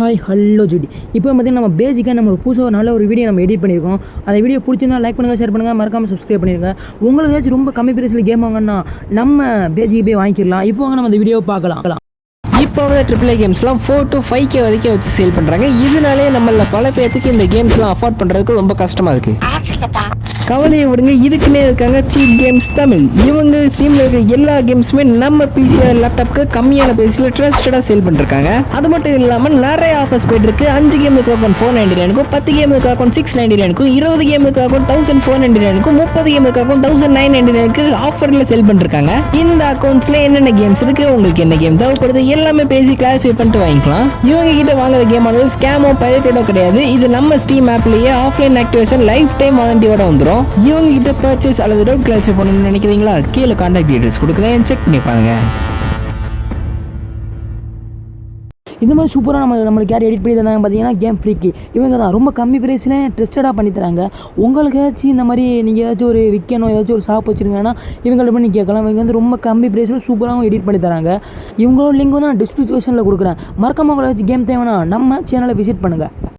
Hi hello GT இப்போ பார்த்திங்கன்னா நம்ம பேசிக்காக நம்ம ஒரு புதுசாக நல்ல ஒரு வீடியோ நம்ம எடிட் பண்ணியிருக்கோம். அந்த வீடியோ பிடிச்சிருந்தா லைக் பண்ணுங்கள், ஷேர் பண்ணுங்கள், மறக்காமல் சப்ஸ்கிரைப் பண்ணிடுங்க. உங்களுக்கு ஏதாச்சும் ரொம்ப கம்மி பிரைஸில் கேம் வாங்கன்னா நம்ம பேஜிக்கு போய் வாங்கிக்கலாம். இப்போ வாங்க நம்ம இந்த வீடியோ பார்க்கலாம். இப்போ வந்து AAA கேம்ஸ்லாம் 4 to 5K வரைக்கும் வச்சு சேல் பண்ணுறாங்க. இதனாலே நம்மள பல பேர்த்துக்கு இந்த கேம்ஸ்லாம் அஃபோர்ட் பண்ணுறதுக்கு ரொம்ப கஷ்டமாக இருக்குது. கவலையை விடுங்க, இதுக்குன்னே இருக்காங்க சீப் கேம்ஸ் தமிழ். இவங்க ஸ்ட்ரீமில் இருக்க எல்லா கேம்ஸுமே நம்ம பிசிஆர் லேப்டாப்க்கு கம்மியான பிரைஸில் ட்ரஸ்டடாக சேல் பண்ணிருக்காங்க. அது மட்டும் இல்லாமல் நிறைய ஆஃபர்ஸ் போயிட்டு இருக்கு. 5 கேமுக்கு அக்கௌண்ட் 499க்கும், 10 கேமுக்கு அக்கௌண்ட் 699க்கும், 20 கேமுக்கு அக்கௌண்ட் 1499க்கும், 30 கேமுக்கு அக்கௌண்ட் 1999க்கு ஆஃபரில் சேல் பண்ணிருக்காங்க. இந்த அக்கௌண்ட்ஸ்ல என்னென்ன கேம்ஸ் இருக்கு, உங்களுக்கு என்ன கேம் தேவைப்படுது எல்லாமே பேசி கிளாரிஃபை பண்ணிட்டு வாங்கிக்கலாம். இவங்க கிட்ட வாங்குற கேம் ஆனது ஸ்கேமோ பைரேட்டடோ கிடையாது. இது நம்ம ஸ்டீம் ஆப்லயே ஆஃப்லைன் ஆக்டிவேஷன் லைஃப் டைம் வாரண்டியோட வந்துடும். இவங்க கிட்ட பர்ச்சேஸ் அல்லது டவுட் கிளாரிஃபை பண்ணணும்னு நினைக்கிறீங்களா? கீழே கான்டாக்ட் டீடைல்ஸ் கொடுக்குறேன், செக் பண்ணி பாருங்க. இந்த மாதிரி சூப்பராக நம்மளுக்கு யார் எடிட் பண்ணி தந்தாங்க பார்த்தீங்கன்னா கேம் ஃப்ரீக்கு. இவங்க தான் ரொம்ப கம்மி ப்ரைஸில் ட்ரஸ்டடாக பண்ணி தராங்க. உங்களுக்கு ஏதாச்சும் இந்த மாதிரி நீங்கள் ஏதாச்சும் ஒரு விற்கணும், ஏதாச்சும் ஒரு ஷாப் வச்சுருங்கன்னா இவங்கள்ட்ட பண்ணி கேட்கலாம். இவங்க வந்து ரொம்ப கம்மி ப்ரைஸில் சூப்பராகவும் எடிட் பண்ணி தராங்க. இவங்களோட லிங்க் வந்து நான் டிஸ்கிரிப்ஷனில் கொடுக்குறேன். மறக்காமல் உங்களை வச்சு கேம் தேவைன்னா நம்ம சேனலை விசிட் பண்ணுங்கள்.